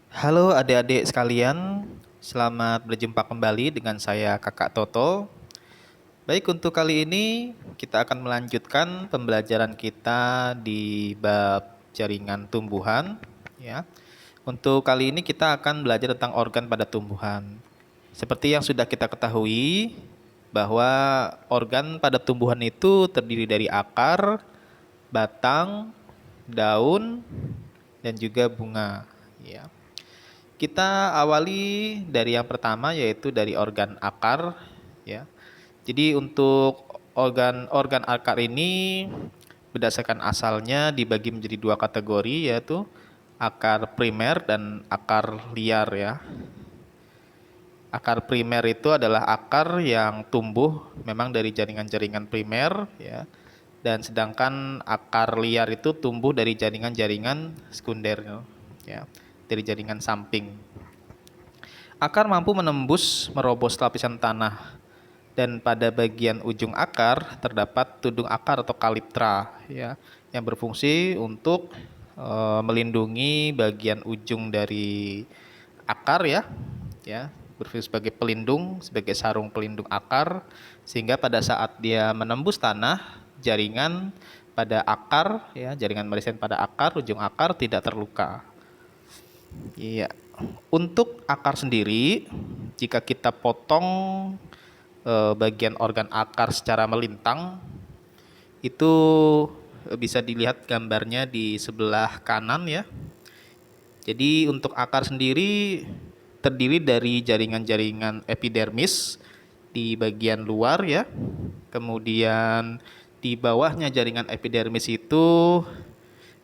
Halo adik-adik sekalian, selamat berjumpa kembali dengan saya Kakak Toto. Baik, untuk kali ini kita akan melanjutkan pembelajaran kita di bab jaringan tumbuhan, ya. Untuk kali ini kita akan belajar tentang organ pada tumbuhan. Seperti yang sudah kita ketahui bahwa organ pada tumbuhan itu terdiri dari akar, batang, daun, dan juga bunga, ya. Kita awali dari yang pertama yaitu dari organ akar, ya. Jadi untuk organ akar ini berdasarkan asalnya dibagi menjadi dua kategori, yaitu akar primer dan akar liar, ya. Akar primer itu adalah akar yang tumbuh memang dari jaringan-jaringan primer, ya. Dan sedangkan akar liar itu tumbuh dari jaringan-jaringan sekunder, ya, dari jaringan samping. Akar mampu menembus merobos lapisan tanah, dan pada bagian ujung akar terdapat tudung akar atau kaliptra, ya, yang berfungsi untuk melindungi bagian ujung dari akar, ya, berfungsi sebagai pelindung, sebagai sarung pelindung akar, sehingga pada saat dia menembus tanah, jaringan pada akar, ya, jaringan merisien pada akar, ujung akar tidak terluka. Iya. Untuk akar sendiri, jika kita potong bagian organ akar secara melintang, itu bisa dilihat gambarnya di sebelah kanan, ya. Jadi untuk akar sendiri terdiri dari jaringan-jaringan epidermis di bagian luar, ya. Kemudian di bawahnya jaringan epidermis itu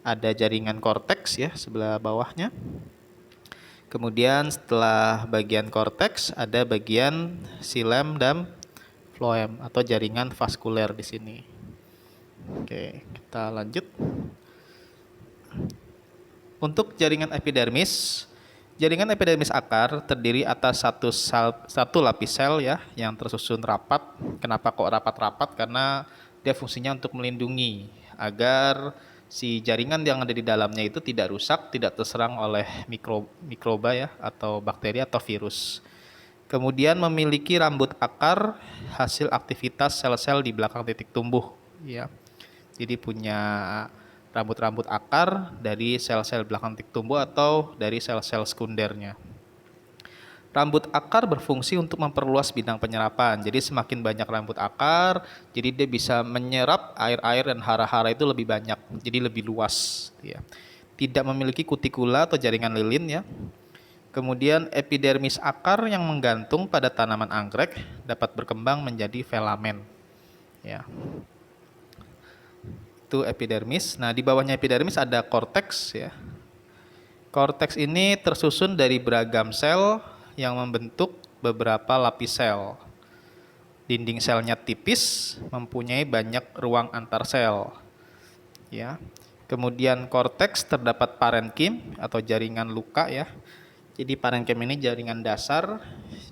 ada jaringan korteks, ya, sebelah bawahnya. Kemudian setelah bagian korteks ada bagian xilem dan floem atau jaringan vaskuler di sini. Oke, kita lanjut. Untuk jaringan epidermis akar terdiri atas satu lapis sel, ya, yang tersusun rapat. Kenapa kok rapat-rapat? Karena dia fungsinya untuk melindungi agar si jaringan yang ada di dalamnya itu tidak rusak, tidak terserang oleh mikroba, ya, atau bakteri atau virus. Kemudian memiliki rambut akar hasil aktivitas sel-sel di belakang titik tumbuh, ya. Jadi punya rambut-rambut akar dari sel-sel belakang titik tumbuh atau dari sel-sel sekundernya. Rambut akar berfungsi untuk memperluas bidang penyerapan. Jadi semakin banyak rambut akar, jadi dia bisa menyerap air-air dan hara-hara itu lebih banyak, jadi lebih luas, ya. Tidak memiliki kutikula atau jaringan lilin, ya. Kemudian epidermis akar yang menggantung pada tanaman anggrek dapat berkembang menjadi filamen, ya. Itu epidermis. Nah, di bawahnya epidermis ada korteks, ya. Korteks ini tersusun dari beragam sel yang membentuk beberapa lapis sel. Dinding selnya tipis, mempunyai banyak ruang antar sel, ya. Kemudian korteks terdapat parenkim atau jaringan luka, ya. Jadi parenkim ini jaringan dasar,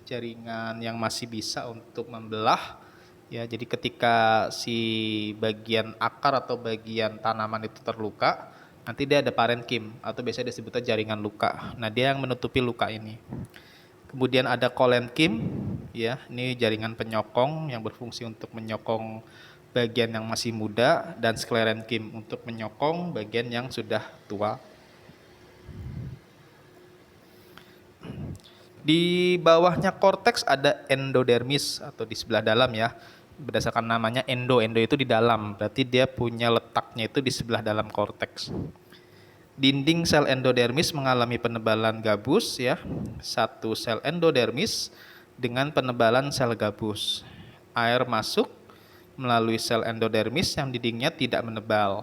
jaringan yang masih bisa untuk membelah, ya. Jadi ketika si bagian akar atau bagian tanaman itu terluka, nanti dia ada parenkim atau biasanya disebutnya jaringan luka. Nah, dia yang menutupi luka ini. Kemudian ada kolenkim, ya. Ini jaringan penyokong yang berfungsi untuk menyokong bagian yang masih muda, dan sklerenkim untuk menyokong bagian yang sudah tua. Di bawahnya korteks ada endodermis atau di sebelah dalam, ya. Berdasarkan namanya endo itu di dalam, berarti dia punya letaknya itu di sebelah dalam korteks. Dinding sel endodermis mengalami penebalan gabus, ya. Satu sel endodermis dengan penebalan sel gabus. Air masuk melalui sel endodermis yang dindingnya tidak menebal.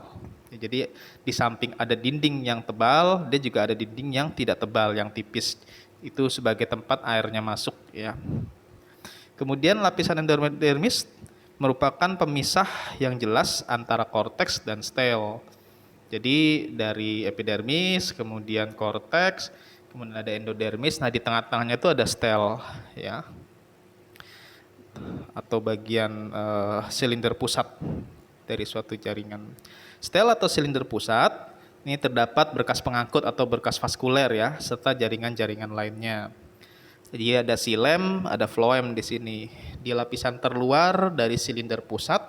Jadi di samping ada dinding yang tebal, dia juga ada dinding yang tidak tebal, yang tipis. Itu sebagai tempat airnya masuk, ya. Kemudian lapisan endodermis merupakan pemisah yang jelas antara korteks dan stel. Jadi dari epidermis, kemudian korteks, kemudian ada endodermis. Nah, di tengah-tengahnya itu ada stel, ya, atau bagian silinder pusat dari suatu jaringan. Stel atau silinder pusat Ini terdapat berkas pengangkut atau berkas vaskuler ya, serta jaringan-jaringan lainnya. Jadi ada xilem, ada floem di sini. Di lapisan terluar dari silinder pusat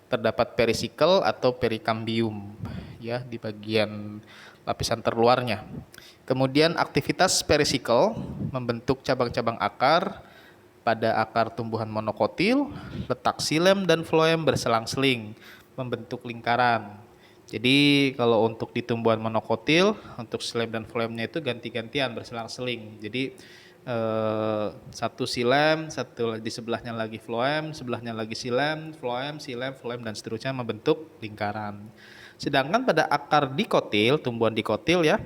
terdapat perisikkel atau perikambium ya di bagian lapisan terluarnya. Kemudian aktivitas perisikkel membentuk cabang-cabang akar pada akar tumbuhan monokotil, letak xilem dan floem berselang-seling membentuk lingkaran. Jadi kalau untuk di tumbuhan monokotil, untuk xilem dan floemnya itu ganti-gantian berselang-seling. Jadi satu xilem, satu di sebelahnya lagi floem, sebelahnya lagi xilem, floem dan seterusnya membentuk lingkaran. Sedangkan pada akar dikotil, tumbuhan dikotil ya,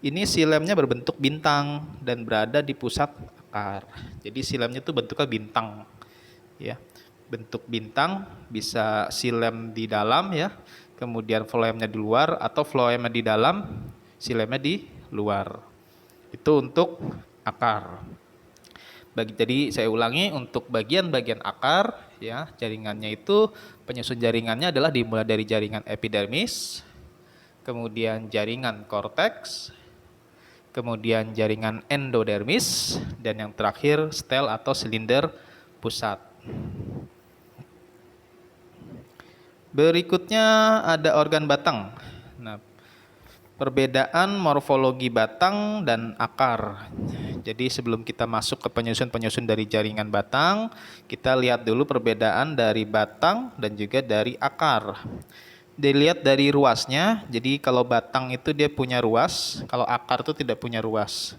ini xilem-nya berbentuk bintang dan berada di pusat akar. Jadi xilem-nya itu bentuknya bintang ya. Bentuk bintang bisa xilem di dalam ya, kemudian floemnya di luar atau floemnya di dalam, xilem-nya di luar. Itu untuk akar. Jadi saya ulangi, untuk bagian-bagian akar ya, jaringannya itu penyusun jaringannya adalah dimulai dari jaringan epidermis, kemudian jaringan korteks, kemudian jaringan endodermis, dan yang terakhir stel atau silinder pusat. Berikutnya ada organ batang. Nah, perbedaan morfologi batang dan akar. Jadi sebelum kita masuk ke penyusun-penyusun dari jaringan batang, kita lihat dulu perbedaan dari batang dan juga dari akar. Dilihat dari ruasnya, jadi kalau batang itu dia punya ruas, kalau akar itu tidak punya ruas.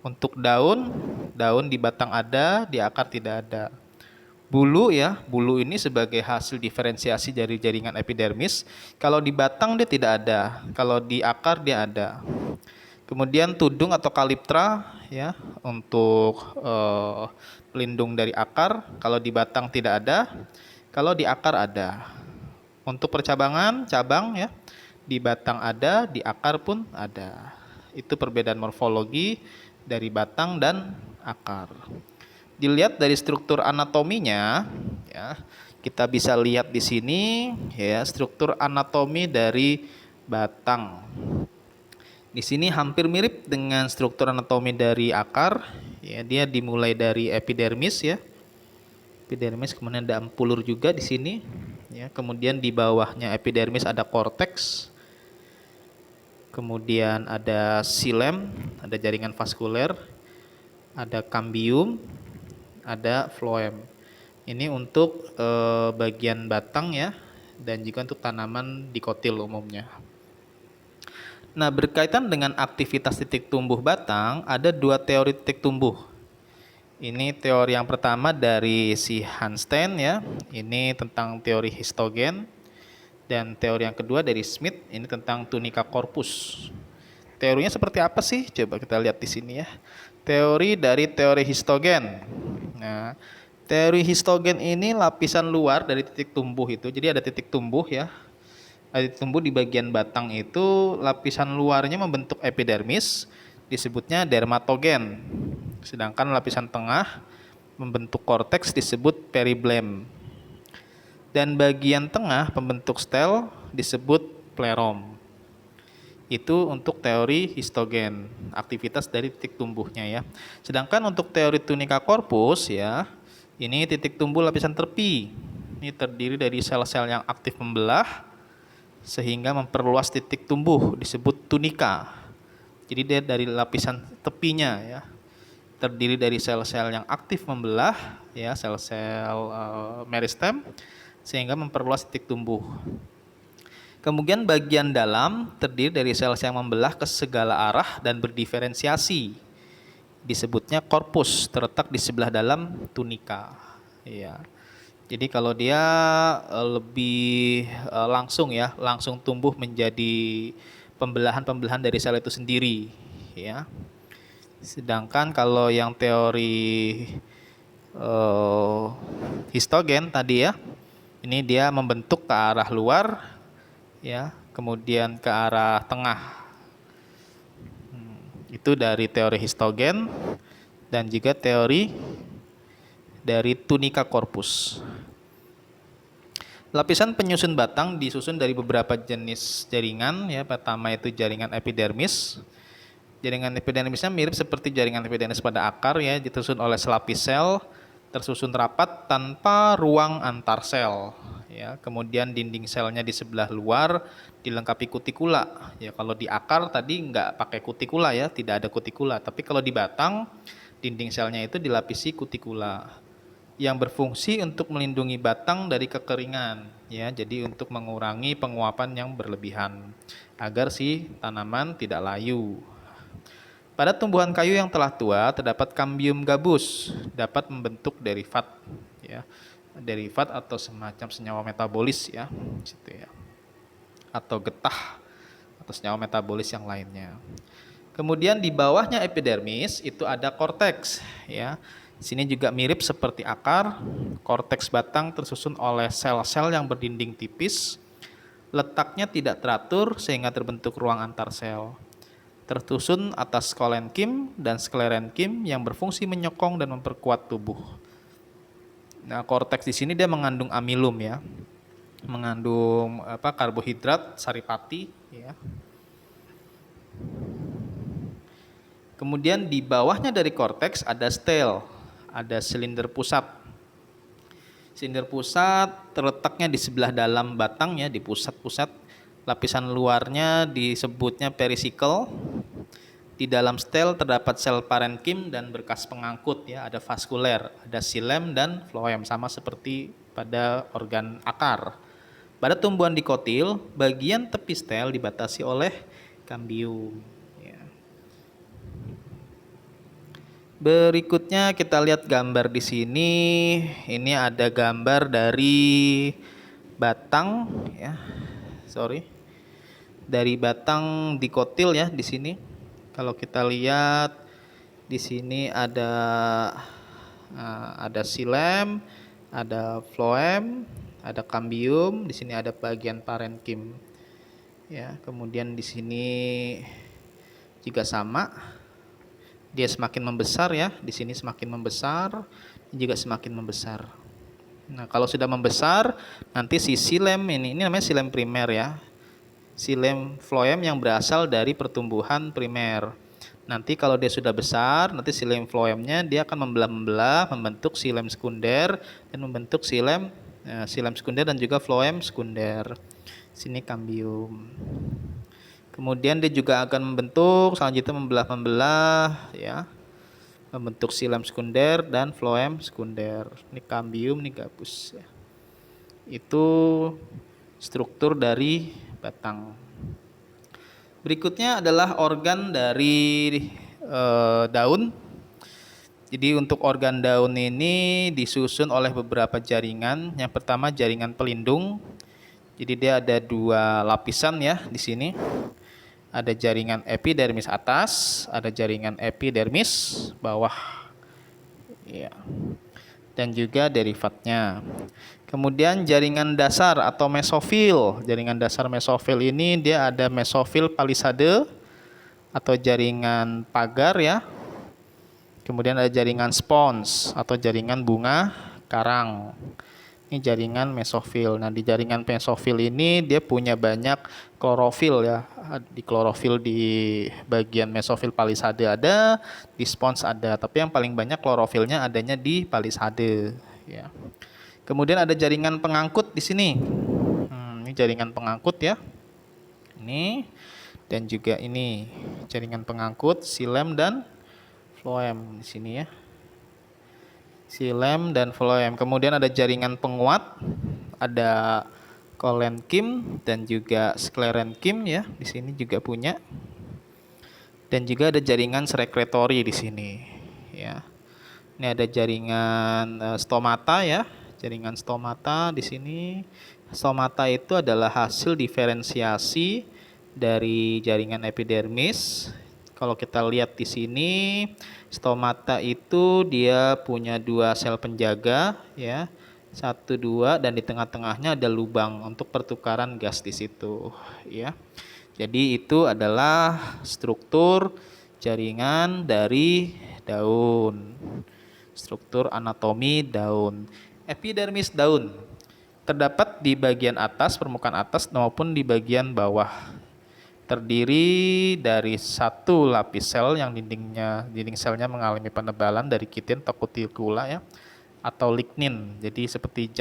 Untuk daun, daun di batang ada, di akar tidak ada. Bulu ya, bulu ini sebagai hasil diferensiasi dari jaringan epidermis. Kalau di batang dia tidak ada, kalau di akar dia ada. Kemudian tudung atau kaliptra ya, untuk pelindung dari akar. Kalau di batang tidak ada, kalau di akar ada. Untuk percabangan, cabang ya, di batang ada, di akar pun ada. Itu perbedaan morfologi dari batang dan akar. Dilihat dari struktur anatominya ya, kita bisa lihat di sini ya, struktur anatomi dari batang. Di sini hampir mirip dengan struktur anatomi dari akar ya, dia dimulai dari epidermis ya. Epidermis, kemudian ada ampulur juga di sini ya, kemudian di bawahnya epidermis ada korteks. Kemudian ada xilem, ada jaringan vaskuler, ada kambium, ada floem. Ini untuk bagian batang ya, dan juga untuk tanaman dikotil umumnya. Nah, berkaitan dengan aktivitas titik tumbuh batang, ada dua teori titik tumbuh. Ini teori yang pertama dari si Hanstein ya, ini tentang teori histogen, dan teori yang kedua dari Smith, ini tentang tunica corpus. Teorinya seperti apa sih? Coba kita lihat di sini ya. Teori dari teori histogen. Nah, teori histogen ini lapisan luar dari titik tumbuh itu. Jadi ada titik tumbuh ya. Ada titik tumbuh di bagian batang itu, lapisan luarnya membentuk epidermis, disebutnya dermatogen. Sedangkan lapisan tengah membentuk korteks, disebut periblem. Dan bagian tengah pembentuk stel disebut plerom. Itu untuk teori histogen, aktivitas dari titik tumbuhnya ya. Sedangkan untuk teori tunica corpus ya, ini titik tumbuh lapisan tepi. Ini terdiri dari sel-sel yang aktif membelah sehingga memperluas titik tumbuh, disebut tunika. Jadi dia dari lapisan tepinya ya, terdiri dari sel-sel yang aktif membelah ya, sel-sel meristem, sehingga memperluas titik tumbuh. Kemudian bagian dalam terdiri dari sel-sel yang membelah ke segala arah dan berdiferensiasi. Disebutnya korpus, terletak di sebelah dalam tunika. Ya. Jadi kalau dia lebih langsung ya, langsung tumbuh menjadi pembelahan-pembelahan dari sel itu sendiri. Ya. Sedangkan kalau yang teori histogen tadi ya, ini dia membentuk ke arah luar ya, kemudian ke arah tengah. Itu dari teori histogen dan juga teori dari tunica corpus. Lapisan penyusun batang disusun dari beberapa jenis jaringan ya. Pertama itu jaringan epidermis. Jaringan epidermisnya mirip seperti jaringan epidermis pada akar ya, disusun oleh selapis sel, tersusun rapat tanpa ruang antar sel. Ya, kemudian dinding selnya di sebelah luar dilengkapi kutikula. Ya, kalau di akar tadi nggak pakai kutikula ya, tidak ada kutikula. Tapi kalau di batang, dinding selnya itu dilapisi kutikula yang berfungsi untuk melindungi batang dari kekeringan ya, jadi untuk mengurangi penguapan yang berlebihan agar si tanaman tidak layu. Pada tumbuhan kayu yang telah tua terdapat kambium gabus, dapat membentuk derivat ya, derivat atau semacam senyawa metabolis ya, gitu ya, atau getah atau senyawa metabolis yang lainnya. Kemudian di bawahnya epidermis itu ada korteks ya. Sini juga mirip seperti akar. Korteks batang tersusun oleh sel-sel yang berdinding tipis. Letaknya tidak teratur sehingga terbentuk ruang antar sel. Tersusun atas kolenkim dan sklerenkim yang berfungsi menyokong dan memperkuat tubuh. Nah, korteks di sini dia mengandung amilum ya. Mengandung karbohidrat saripati ya. Kemudian di bawahnya dari korteks ada stel, ada silinder pusat. Silinder pusat terletaknya di sebelah dalam batangnya, di pusat-pusat. Lapisan luarnya disebutnya perisikel. Di dalam stel terdapat sel parenkim dan berkas pengangkut ya, ada vaskuler, ada xilem dan floem sama seperti pada organ akar. Pada tumbuhan dikotil, bagian tepi stel dibatasi oleh kambium. Berikutnya kita lihat gambar di sini. Ini ada gambar dari batang ya. Dari batang dikotil ya di sini. Kalau kita lihat di sini ada xilem, ada floem, ada kambium, di sini ada bagian parenkim. Ya, kemudian di sini juga sama. Dia semakin membesar ya, di sini semakin membesar, juga semakin membesar. Nah, kalau sudah membesar, nanti si xilem ini namanya xilem primer ya. Xilem floem yang berasal dari pertumbuhan primer. Nanti kalau dia sudah besar, nanti xilem floemnya dia akan membelah-belah, membentuk xilem sekunder dan membentuk xilem sekunder dan juga floem sekunder. Sini kambium. Kemudian dia juga akan membentuk, selanjutnya membelah-membelah ya, membentuk xilem sekunder dan floem sekunder. Ini kambium, ini gabus ya. Itu struktur dari batang. Berikutnya adalah organ dari daun. Jadi untuk organ daun ini disusun oleh beberapa jaringan. Yang pertama jaringan pelindung. Jadi dia ada dua lapisan ya di sini. Ada jaringan epidermis atas, ada jaringan epidermis bawah. Ya. Dan juga derivatnya. Kemudian jaringan dasar atau mesofil. Jaringan dasar mesofil ini dia ada mesofil palisade atau jaringan pagar ya. Kemudian ada jaringan spons atau jaringan bunga karang. Ini jaringan mesofil. Nah, di jaringan mesofil ini dia punya banyak klorofil ya. Di klorofil di bagian mesofil palisade ada, di spons ada. Tapi yang paling banyak klorofilnya adanya di palisade ya. Kemudian ada jaringan pengangkut di sini. Ini jaringan pengangkut ya. Ini dan juga ini jaringan pengangkut xilem dan floem di sini ya. Xilem dan floem. Kemudian ada jaringan penguat, ada kolenkim dan juga sklerenkim ya. Di sini juga punya. Dan juga ada jaringan sekretori di sini ya. Ini ada jaringan stomata ya. Jaringan stomata di sini. Stomata itu adalah hasil diferensiasi dari jaringan epidermis. Kalau kita lihat di sini, stomata itu dia punya dua sel penjaga ya, 1, 2, dan di tengah-tengahnya ada lubang untuk pertukaran gas di situ ya. Jadi itu adalah struktur jaringan dari daun. Struktur anatomi daun. Epidermis daun. Terdapat di bagian atas, permukaan atas maupun di bagian bawah. Terdiri dari satu lapis sel yang dinding selnya mengalami penebalan dari kitin atau kutikula ya, atau lignin. Jadi seperti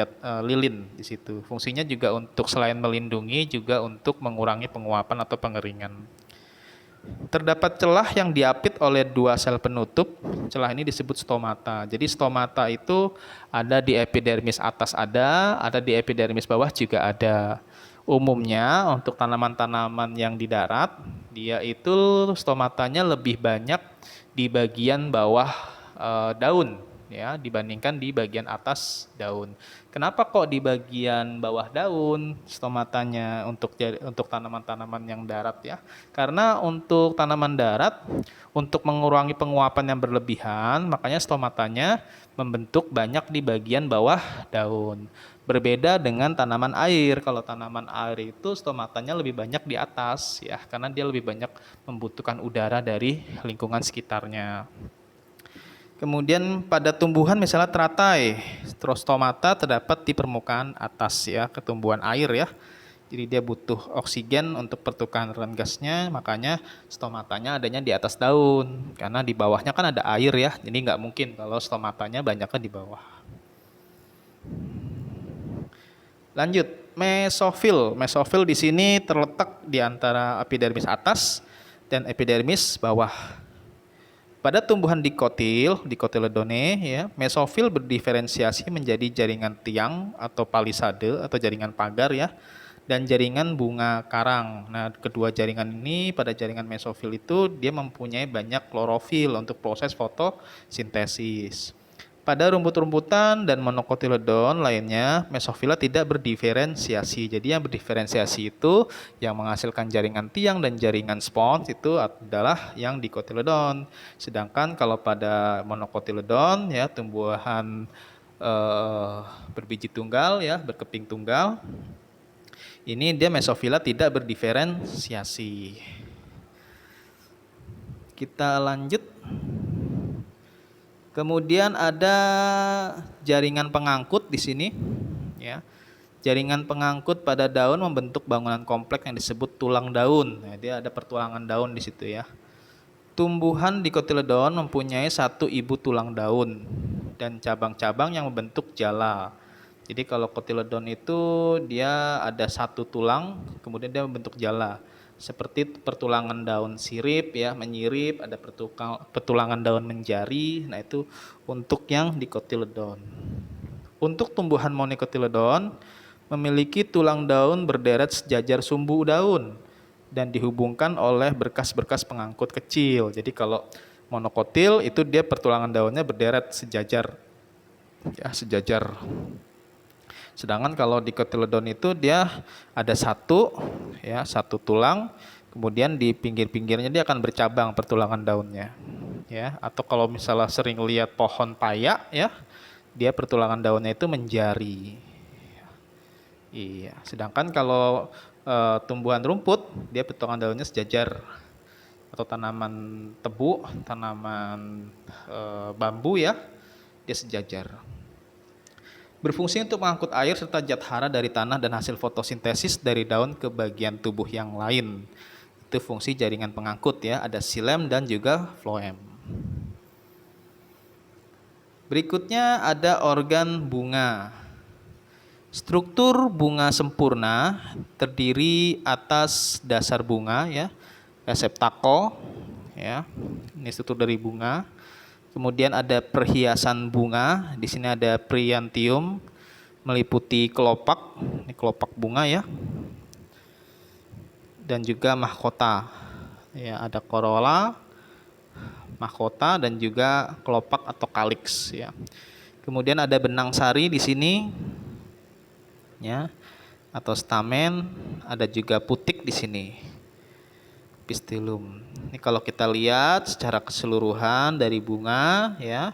lilin di situ. Fungsinya juga untuk selain melindungi juga untuk mengurangi penguapan atau pengeringan. Terdapat celah yang diapit oleh dua sel penutup. Celah ini disebut stomata. Jadi stomata itu ada di epidermis atas ada di epidermis bawah juga ada. Umumnya untuk tanaman-tanaman yang di darat, dia itu stomatanya lebih banyak di bagian bawah daun ya dibandingkan di bagian atas daun. Kenapa kok di bagian bawah daun stomatanya untuk tanaman-tanaman yang darat ya? Karena untuk tanaman darat untuk mengurangi penguapan yang berlebihan, makanya stomatanya membentuk banyak di bagian bawah daun. Berbeda dengan tanaman air. Kalau tanaman air itu stomatanya lebih banyak di atas ya, karena dia lebih banyak membutuhkan udara dari lingkungan sekitarnya. Kemudian pada tumbuhan misalnya teratai, stomata terdapat di permukaan atas ya, ketumbuhan air ya. Jadi dia butuh oksigen untuk pertukaran gasnya, makanya stomatanya adanya di atas daun. Karena di bawahnya kan ada air ya, jadi nggak mungkin kalau stomatanya banyaknya di bawah. Lanjut, mesofil. Mesofil di sini terletak di antara epidermis atas dan epidermis bawah. Pada tumbuhan Dicotyledone ya, mesofil berdiferensiasi menjadi jaringan tiang atau palisade atau jaringan pagar ya, dan jaringan bunga karang. Nah, kedua jaringan ini pada jaringan mesofil itu dia mempunyai banyak klorofil untuk proses fotosintesis. Pada rumput-rumputan dan monocotyledon lainnya, mesofila tidak berdiferensiasi. Jadi yang berdiferensiasi itu yang menghasilkan jaringan tiang dan jaringan spons itu adalah yang dicotyledon. Sedangkan kalau pada monocotyledon ya tumbuhan berbiji tunggal ya, berkeping tunggal, ini dia mesofila tidak berdiferensiasi. Kita lanjut. Kemudian ada jaringan pengangkut di sini, ya. Jaringan pengangkut pada daun membentuk bangunan kompleks yang disebut tulang daun. Nah, dia ada pertulangan daun di situ ya. Tumbuhan Dicotyledon mempunyai satu ibu tulang daun dan cabang-cabang yang membentuk jala. Jadi kalau cotyledon itu dia ada satu tulang, kemudian dia membentuk jala. Seperti pertulangan daun sirip ya, menyirip, ada pertulangan daun menjari. Nah, itu untuk yang Dicotyledon. Untuk tumbuhan monocotyledon memiliki tulang daun berderet sejajar sumbu daun dan dihubungkan oleh berkas-berkas pengangkut kecil. Jadi kalau monokotil itu dia pertulangan daunnya berderet sejajar. Ya, sejajar. Sedangkan kalau di Dicotyledon itu dia ada satu ya, satu tulang, kemudian di pinggir-pinggirnya dia akan bercabang pertulangan daunnya. Ya, atau kalau misalnya sering lihat pohon paya ya, dia pertulangan daunnya itu menjari. Iya, sedangkan kalau tumbuhan rumput dia pertulangan daunnya sejajar, atau tanaman tebu, tanaman bambu ya, dia sejajar. Berfungsi untuk mengangkut air serta zat hara dari tanah dan hasil fotosintesis dari daun ke bagian tubuh yang lain. Itu fungsi jaringan pengangkut ya, ada xilem dan juga floem. Berikutnya ada organ bunga. Struktur bunga sempurna terdiri atas dasar bunga ya, reseptakel ya. Ini struktur dari bunga. Kemudian ada perhiasan bunga, di sini ada periantium meliputi kelopak, ini kelopak bunga ya. Dan juga mahkota. Ya, ada corolla, mahkota dan juga kelopak atau calyx ya. Kemudian ada benang sari di sini ya, atau stamen, ada juga putik di sini. Pistilum. Ini kalau kita lihat secara keseluruhan dari bunga ya.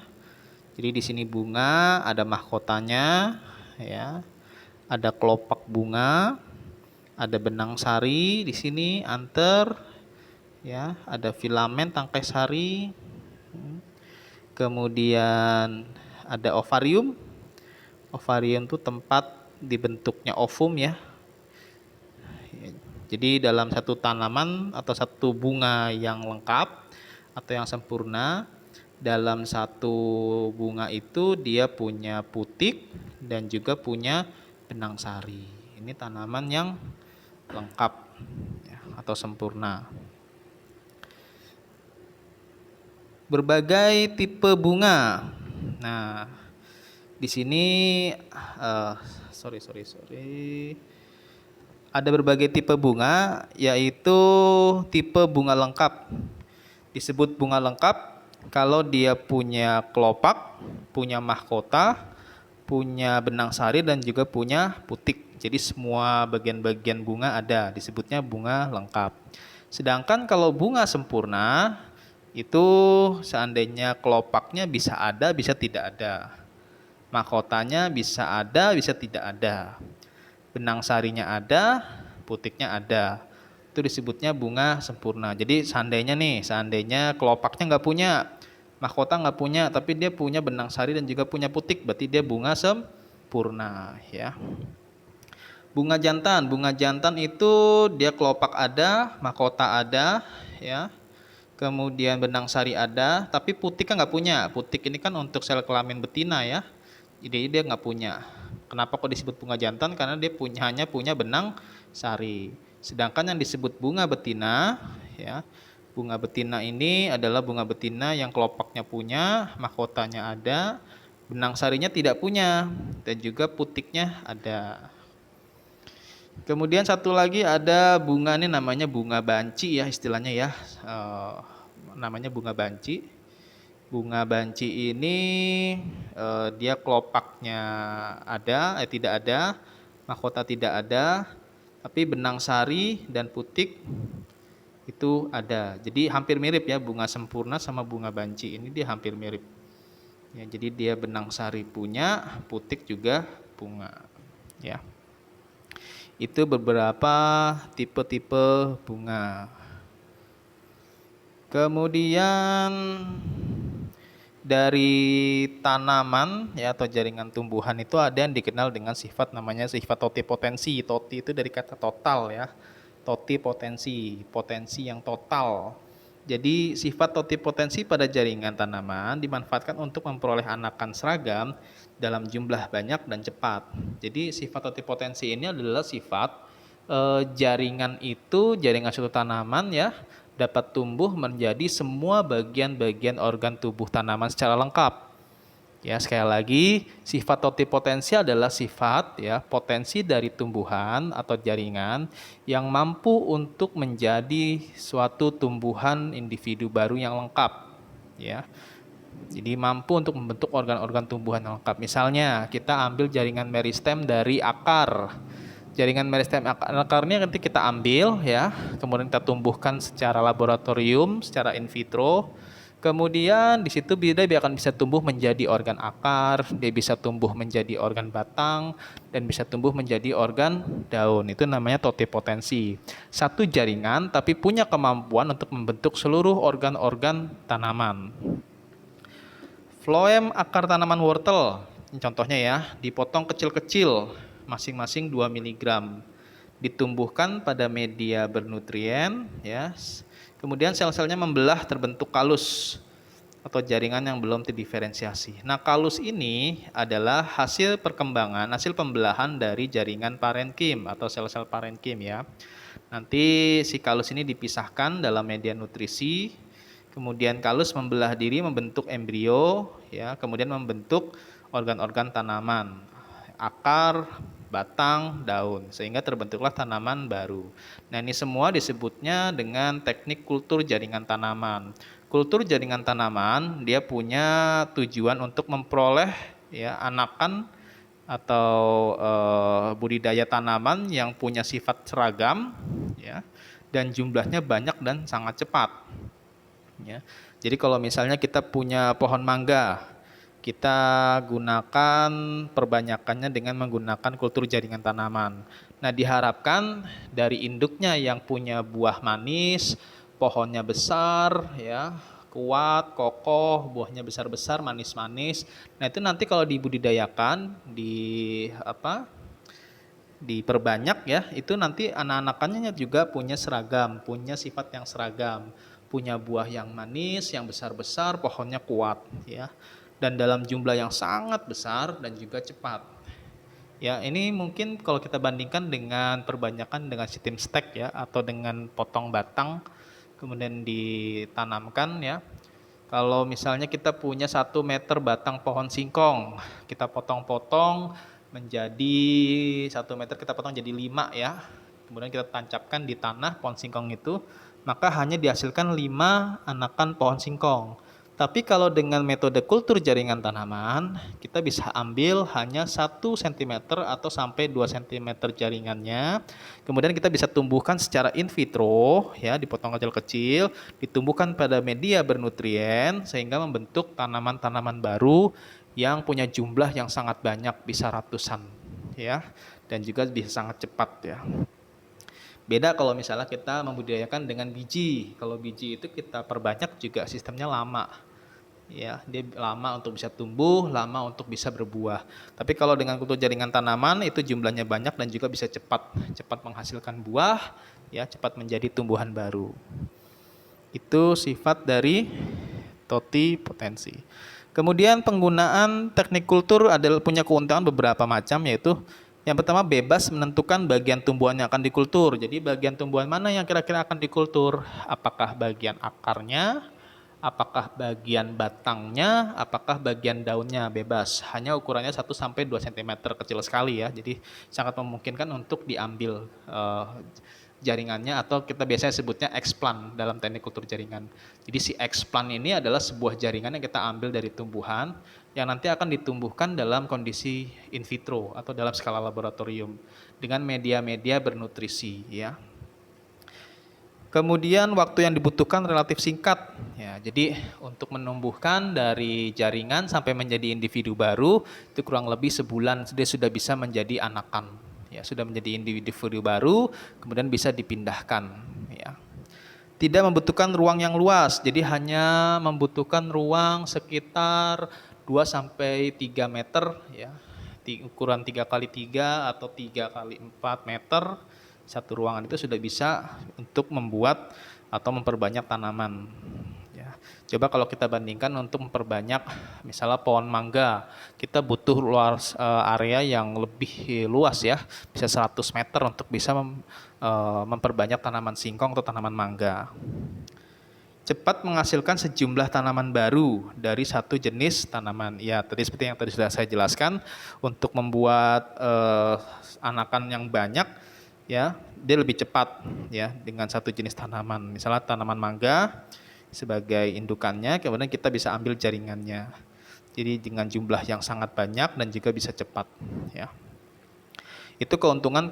Jadi di sini bunga, ada mahkotanya ya. Ada kelopak bunga, ada benang sari di sini, anter ya, ada filamen tangkai sari. Kemudian ada ovarium. Ovarium itu tempat dibentuknya ovum ya. Jadi dalam satu tanaman atau satu bunga yang lengkap atau yang sempurna, dalam satu bunga itu dia punya putik dan juga punya benang sari. Ini tanaman yang lengkap ya, atau sempurna. Berbagai tipe bunga. Nah, di sini sorry. Ada berbagai tipe bunga, yaitu tipe bunga lengkap. Disebut bunga lengkap kalau dia punya kelopak, punya mahkota, punya benang sari dan juga punya putik. Jadi semua bagian-bagian bunga ada, disebutnya bunga lengkap. Sedangkan kalau bunga sempurna itu seandainya kelopaknya bisa ada, bisa tidak ada. Mahkotanya bisa ada, bisa tidak ada. Benang sarinya ada, putiknya ada. Itu disebutnya bunga sempurna. Jadi seandainya kelopaknya nggak punya, mahkota nggak punya, tapi dia punya benang sari dan juga punya putik, berarti dia bunga sempurna ya. Bunga jantan itu dia kelopak ada, mahkota ada ya. Kemudian benang sari ada, tapi putik kan nggak punya. Putik ini kan untuk sel kelamin betina ya. Jadi dia nggak punya. Kenapa kok disebut bunga jantan? Karena dia hanya punya benang sari. Sedangkan yang disebut bunga betina, ya, bunga betina ini adalah bunga betina yang kelopaknya punya, mahkotanya ada, benang sarinya tidak punya, dan juga putiknya ada. Kemudian satu lagi ada bunga ini namanya bunga banci ya istilahnya ya, namanya bunga banci. Bunga banci ini dia kelopaknya ada, tidak ada, mahkota tidak ada, tapi benang sari dan putik itu ada. Jadi hampir mirip ya, bunga sempurna sama bunga banci ini dia hampir mirip. Ya, jadi dia benang sari punya, putik juga bunga. Ya, itu beberapa tipe-tipe bunga. Kemudian dari tanaman ya atau jaringan tumbuhan itu ada yang dikenal dengan sifat namanya sifat totipotensi. Toti itu dari kata total ya. Totipotensi, potensi yang total. Jadi sifat totipotensi pada jaringan tanaman dimanfaatkan untuk memperoleh anakan seragam dalam jumlah banyak dan cepat. Jadi sifat totipotensi ini adalah sifat jaringan suatu tanaman ya dapat tumbuh menjadi semua bagian-bagian organ tubuh tanaman secara lengkap. Ya, sekali lagi, sifat totipotensi adalah sifat ya potensi dari tumbuhan atau jaringan yang mampu untuk menjadi suatu tumbuhan individu baru yang lengkap. Ya. Jadi mampu untuk membentuk organ-organ tumbuhan yang lengkap. Misalnya, kita ambil jaringan meristem dari akar. Jaringan meristem akarnya nanti kita ambil ya, kemudian kita tumbuhkan secara laboratorium, secara in vitro. Kemudian di situ dia akan bisa tumbuh menjadi organ akar, dia bisa tumbuh menjadi organ batang, dan bisa tumbuh menjadi organ daun. Itu namanya totipotensi. Satu jaringan tapi punya kemampuan untuk membentuk seluruh organ-organ tanaman. Floem akar tanaman wortel, contohnya ya, dipotong kecil-kecil, masing-masing 2 mg. Ditumbuhkan pada media bernutrien ya. Kemudian sel-selnya membelah terbentuk kalus atau jaringan yang belum terdiferensiasi. Nah, kalus ini adalah hasil perkembangan, hasil pembelahan dari jaringan parenkim atau sel-sel parenkim ya. Nanti si kalus ini dipisahkan dalam media nutrisi. Kemudian kalus membelah diri membentuk embrio ya, kemudian membentuk organ-organ tanaman, akar, batang, daun, sehingga terbentuklah tanaman baru. Nah, ini semua disebutnya dengan teknik kultur jaringan tanaman. Kultur jaringan tanaman dia punya tujuan untuk memperoleh ya anakan atau budidaya tanaman yang punya sifat seragam ya dan jumlahnya banyak dan sangat cepat. Ya. Jadi kalau misalnya kita punya pohon mangga, kita gunakan perbanyakannya dengan menggunakan kultur jaringan tanaman. Nah, diharapkan dari induknya yang punya buah manis, pohonnya besar, ya, kuat, kokoh, buahnya besar-besar, manis-manis. Nah, itu nanti kalau dibudidayakan di diperbanyak ya, itu nanti anak-anakannya juga punya seragam, punya sifat yang seragam, punya buah yang manis, yang besar-besar, pohonnya kuat ya. Dan dalam jumlah yang sangat besar dan juga cepat. Ya, ini mungkin kalau kita bandingkan dengan perbanyakan dengan sistem stek ya, atau dengan potong batang kemudian ditanamkan ya. Kalau misalnya kita punya 1 meter batang pohon singkong, kita potong-potong menjadi 1 meter, kita potong jadi 5 ya. Kemudian kita tancapkan di tanah pohon singkong itu, maka hanya dihasilkan 5 anakan pohon singkong. Tapi kalau dengan metode kultur jaringan tanaman, kita bisa ambil hanya 1 cm atau sampai 2 cm jaringannya. Kemudian kita bisa tumbuhkan secara in vitro, ya, dipotong kecil-kecil, ditumbuhkan pada media bernutrien sehingga membentuk tanaman-tanaman baru yang punya jumlah yang sangat banyak, bisa ratusan, ya, dan juga bisa sangat cepat, ya. Beda kalau misalnya kita membudidayakan dengan biji. Kalau biji itu kita perbanyak juga sistemnya lama. Ya, dia lama untuk bisa tumbuh, lama untuk bisa berbuah. Tapi kalau dengan kultur jaringan tanaman itu jumlahnya banyak dan juga bisa cepat menghasilkan buah, ya, cepat menjadi tumbuhan baru. Itu sifat dari totipotensi. Kemudian penggunaan teknik kultur adalah punya keuntungan beberapa macam, yaitu yang pertama bebas menentukan bagian tumbuhan yang akan dikultur. Jadi bagian tumbuhan mana yang kira-kira akan dikultur? Apakah bagian akarnya, apakah bagian batangnya, apakah bagian daunnya, bebas. Hanya ukurannya 1-2 cm, kecil sekali ya. Jadi sangat memungkinkan untuk diambil jaringannya, atau kita biasanya sebutnya explant dalam teknik kultur jaringan. Jadi si explant ini adalah sebuah jaringan yang kita ambil dari tumbuhan yang nanti akan ditumbuhkan dalam kondisi in vitro atau dalam skala laboratorium dengan media-media bernutrisi ya. Kemudian waktu yang dibutuhkan relatif singkat ya. Jadi untuk menumbuhkan dari jaringan sampai menjadi individu baru itu kurang lebih sebulan dia sudah bisa menjadi anakan. Ya, sudah menjadi individu baru, kemudian bisa dipindahkan ya. Tidak membutuhkan ruang yang luas, jadi hanya membutuhkan ruang sekitar 2-3 meter ya. Ukuran 3x3 atau 3x4 meter. Satu ruangan itu sudah bisa untuk membuat atau memperbanyak tanaman. Ya. Coba kalau kita bandingkan untuk memperbanyak misalnya pohon mangga, kita butuh luas area yang lebih luas ya, bisa 100 meter untuk bisa memperbanyak tanaman singkong atau tanaman mangga. Cepat menghasilkan sejumlah tanaman baru dari satu jenis tanaman. Ya, tadi seperti yang tadi sudah saya jelaskan, untuk membuat anakan yang banyak, ya, dia lebih cepat ya dengan satu jenis tanaman. Misalnya tanaman mangga sebagai indukannya, kemudian kita bisa ambil jaringannya. Jadi dengan jumlah yang sangat banyak dan juga bisa cepat ya. Itu keuntungan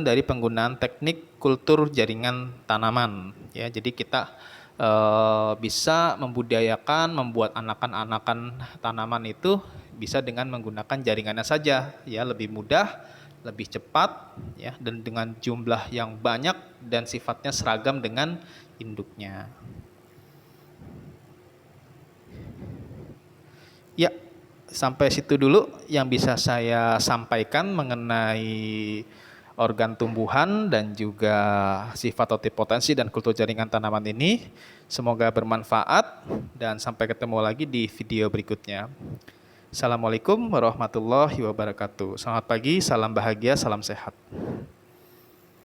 dari penggunaan teknik kultur jaringan tanaman ya. Jadi kita bisa membudidayakan, membuat anakan-anakan tanaman itu bisa dengan menggunakan jaringannya saja ya, lebih mudah, lebih cepat ya, dan dengan jumlah yang banyak dan sifatnya seragam dengan induknya. Ya, sampai situ dulu yang bisa saya sampaikan mengenai organ tumbuhan dan juga sifat totipotensi dan kultur jaringan tanaman ini. Semoga bermanfaat dan sampai ketemu lagi di video berikutnya. Assalamualaikum warahmatullahi wabarakatuh. Selamat pagi, salam bahagia, salam sehat.